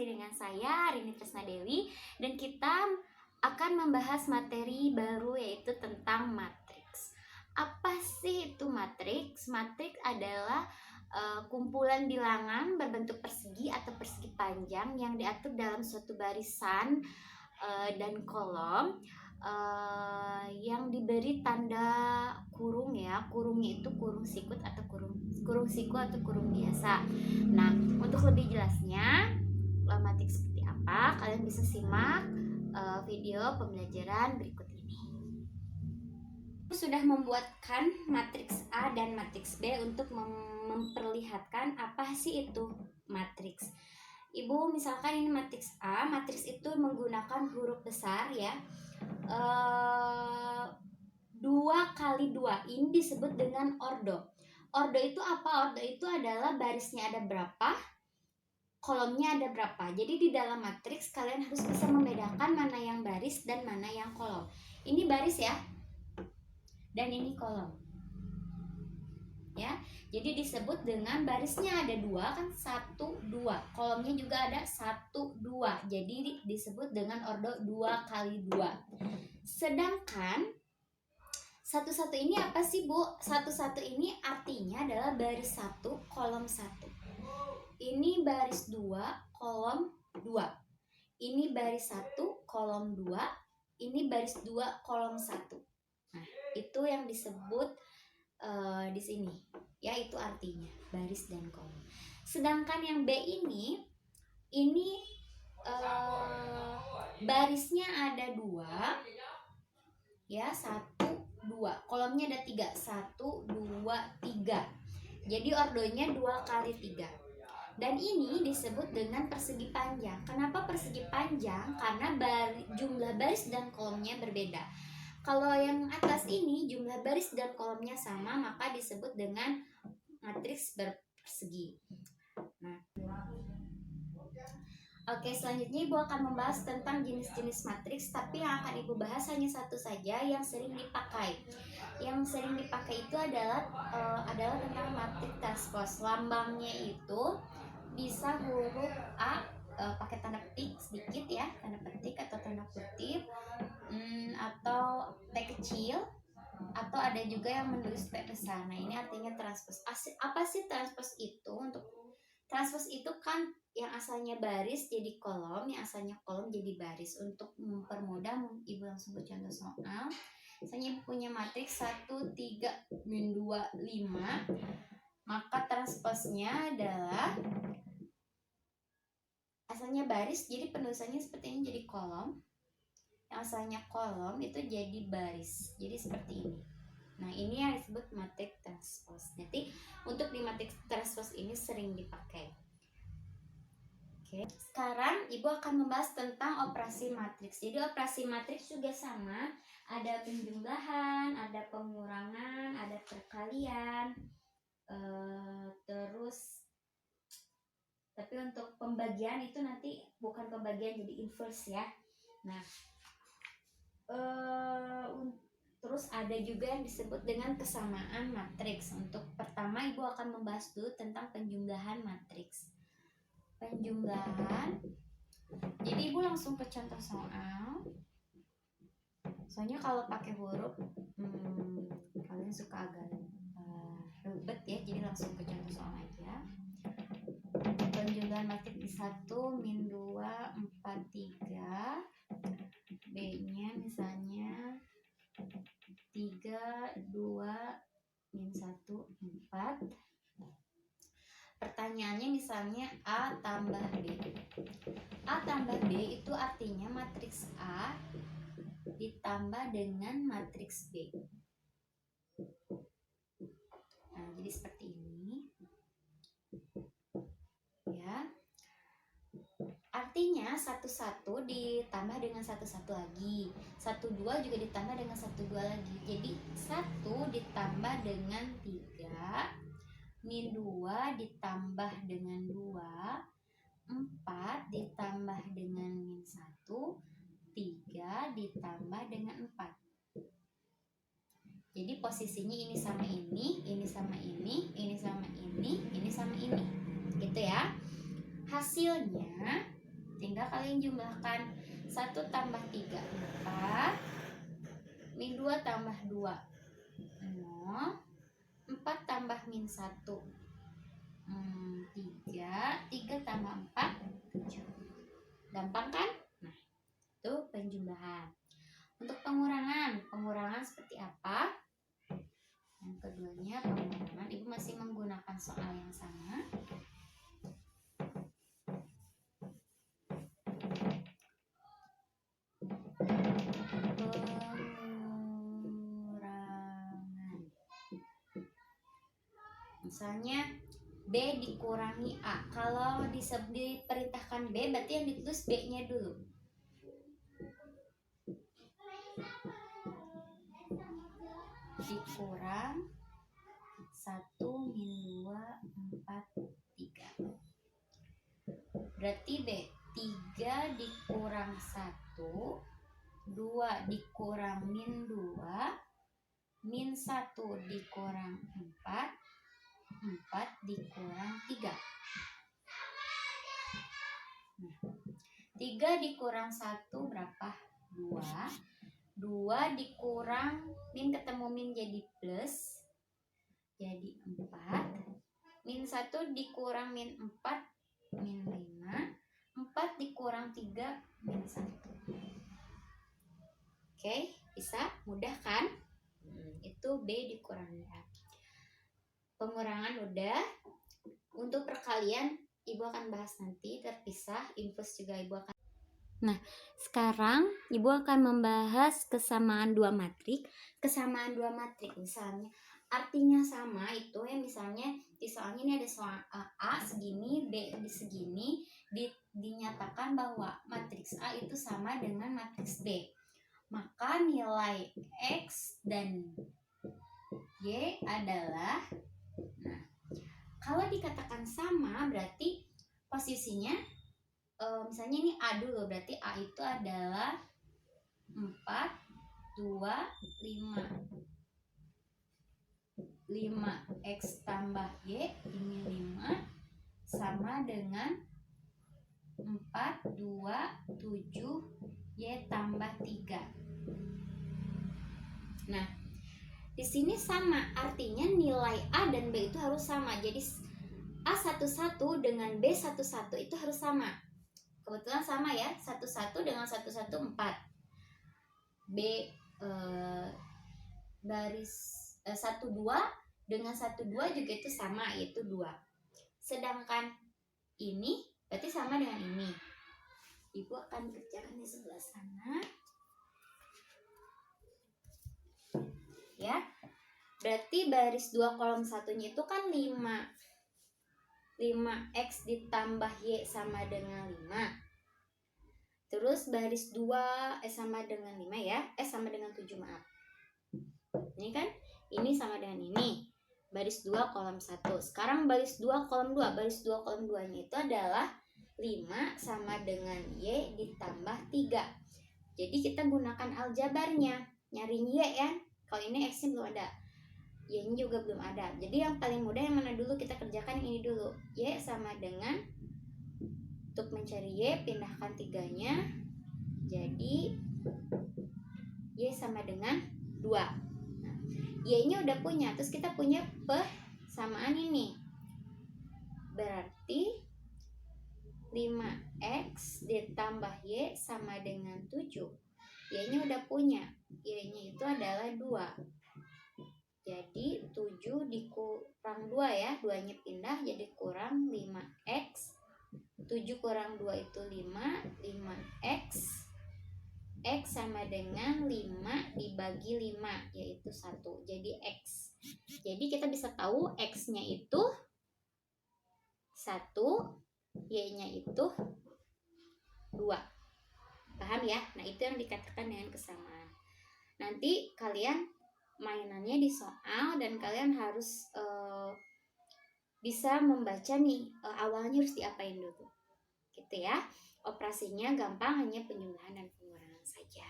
masih dengan saya Rini Tresna Dewi dan kita akan membahas materi baru yaitu tentang matriks. Apa sih itu matriks? Matriks adalah kumpulan bilangan berbentuk persegi atau persegi panjang yang diatur dalam suatu barisan dan kolom yang diberi tanda kurung ya. Kurungnya itu kurung sikut atau kurung siku atau kurung biasa. Nah, untuk lebih jelasnya matriks seperti apa, kalian bisa simak video pembelajaran berikut ini. Sudah membuatkan matriks A dan matriks B untuk memperlihatkan apa sih itu matriks. Ibu misalkan ini matriks A, matriks itu menggunakan huruf besar ya. 2 kali 2 ini disebut dengan ordo. Ordo itu apa? Ordo itu adalah barisnya ada berapa, kolomnya ada berapa. Jadi di dalam matriks kalian harus bisa membedakan mana yang baris dan mana yang kolom. Ini baris ya, dan ini kolom ya. Jadi disebut dengan barisnya ada 2 kan, 1, 2, kolomnya juga ada 1, 2. Jadi disebut dengan ordo 2 kali 2. Sedangkan 1, 1 ini apa sih Bu? 1, 1 ini artinya adalah baris 1, kolom 1. Ini baris 2, kolom 2. Ini baris 1, kolom 2. Ini baris 2, kolom 1. Nah, itu yang disebut di sini. Ya, itu artinya baris dan kolom. Sedangkan yang B ini barisnya ada 2. Ya, 1, 2, kolomnya ada 3, 1, 2, 3. Jadi ordonya 2 kali 3. Dan ini disebut dengan persegi panjang. Kenapa persegi panjang? Karena jumlah baris dan kolomnya berbeda. Kalau yang atas ini jumlah baris dan kolomnya sama, maka disebut dengan matriks berpersegi. Nah, oke, selanjutnya Ibu akan membahas tentang jenis-jenis matriks, tapi yang akan Ibu bahas hanya satu saja yang sering dipakai. Yang sering dipakai itu adalah tentang matriks transpose. Lambangnya itu bisa huruf A pakai tanda petik sedikit ya, tanda petik atau tanda kutip, atau T kecil, atau ada juga yang menulis T besar. Nah, ini artinya transpose. Apa sih transpose itu? Untuk transpose itu kan yang asalnya baris jadi kolom, yang asalnya kolom jadi baris. Untuk mempermudah, Ibu langsung ke contoh soal. Misalnya Ibu punya matriks 1, 3, min 2, 5. Maka transposnya adalah asalnya baris, jadi penulisannya seperti ini, jadi kolom. Yang asalnya kolom itu jadi baris, jadi seperti ini. Nah, ini yang disebut matriks transpose. Nanti untuk di matriks transpose ini sering dipakai. Oke, sekarang Ibu akan membahas tentang operasi matriks. Jadi operasi matriks juga sama, ada penjumlahan, ada pengurangan, ada perkalian, terus tapi untuk pembagian itu nanti bukan pembagian, jadi inverse ya. Nah, terus ada juga yang disebut dengan kesamaan matriks. Untuk pertama Ibu akan membahas dulu tentang penjumlahan matriks. Penjumlahan, jadi Ibu langsung ke contoh soal. Soalnya kalau pakai huruf kalian suka agak ribet ya, jadi langsung ke contoh soal aja. Penjumlahan matriks 1, min 2, 4, 3. B nya misalnya 3, 2, min 1, 4. Pertanyaannya misalnya A tambah B. A tambah B itu artinya matriks A ditambah dengan matriks B. Nah, jadi seperti ini ya. Artinya 1, 1 ditambah dengan 1, 1 lagi, 1, 2 juga ditambah dengan 1, 2 lagi. Jadi 1 ditambah dengan 3, min 2 ditambah dengan 2, 4 ditambah dengan min 1, 3 ditambah dengan 4. Jadi posisinya ini sama ini, ini sama ini, ini sama ini, ini sama ini, gitu ya. Hasilnya pindah kalian jumlahkan. 1 tambah 3 4, min 2 tambah 2 0, 4 tambah min 1 3, 3 tambah 4 7. Gampang kan? Nah, itu penjumlahan. Untuk pengurangan seperti apa? Yang keduanya pengurangan, Ibu masih menggunakan soal yang sama. Pengurangan. Misalnya B dikurangi A. Kalau diperintahkan B, berarti yang ditulis B-nya dulu. Dikurang 1 min 2 4 3. Berarti B 3 dikurang 1, 2 dikurang min 2, min 1 dikurang 4, 4 dikurang 3. 3 dikurang 1 berapa? 2. 2 dikurang min, ketemu min jadi plus, jadi 4. Min 1 dikurang min 4, min 5. 4 dikurang 3, min 1. Oke, bisa? Mudah kan? Itu B dikurangi A. Pengurangan udah. Untuk perkalian Ibu akan bahas nanti terpisah. Inverse juga Ibu akan. Nah, sekarang Ibu akan membahas kesamaan dua matrik. Kesamaan dua matrik misalnya artinya sama itu ya, misalnya soalnya ini ada soal A segini, B di segini, dinyatakan bahwa matriks A itu sama dengan matriks B. Maka nilai X dan Y adalah, nah, kalau dikatakan sama berarti posisinya misalnya ini A dulu, berarti A itu adalah 4, 2, 5. 5X tambah Y, ini 5, sama dengan 4, 2, 7, Y tambah 3. Nah, di sini sama, artinya nilai A dan B itu harus sama. Jadi A11 dengan B11 itu harus sama. Kebetulan sama ya, 11 dengan 11 4. B baris 12 dengan 12 juga itu sama, yaitu 2. Sedangkan ini berarti sama dengan ini. Ibu akan kerjakan di sebelah sana. Ya. Berarti baris 2 kolom satunya itu kan 5. 5X ditambah Y sama dengan 5. Terus baris 2 sama dengan 5 ya. Sama dengan 7, maaf. Ini kan, ini sama dengan ini. Baris 2 kolom 1. Sekarang baris 2 kolom 2. Baris 2 kolom 2-nya itu adalah 5 sama dengan Y ditambah 3. Jadi kita gunakan aljabarnya. Nyari Y ya. Kalau ini X-nya belum ada, Y-nya juga belum ada. Jadi yang paling mudah yang mana dulu kita kerjakan, ini dulu. Y sama dengan, untuk mencari Y pindahkan 3-nya. Jadi Y sama dengan 2. Nah, Y-nya udah punya. Terus kita punya persamaan ini. Berarti 5X ditambah Y sama dengan 7. Y-nya udah punya. Y-nya itu adalah 2. Jadi 7 dikurang 2 ya. 2-nya pindah jadi kurang 5X. 7 kurang 2 itu 5. 5X. X sama dengan 5 dibagi 5, yaitu 1. Jadi X. Jadi kita bisa tahu X-nya itu 1, Y-nya itu 2. Paham ya? Nah, itu yang dikatakan dengan kesamaan. Nanti kalian mainannya di soal dan kalian harus bisa membaca nih, awalnya harus diapain dulu. Gitu ya. Operasinya gampang, hanya penjumlahan dan pengurangan saja.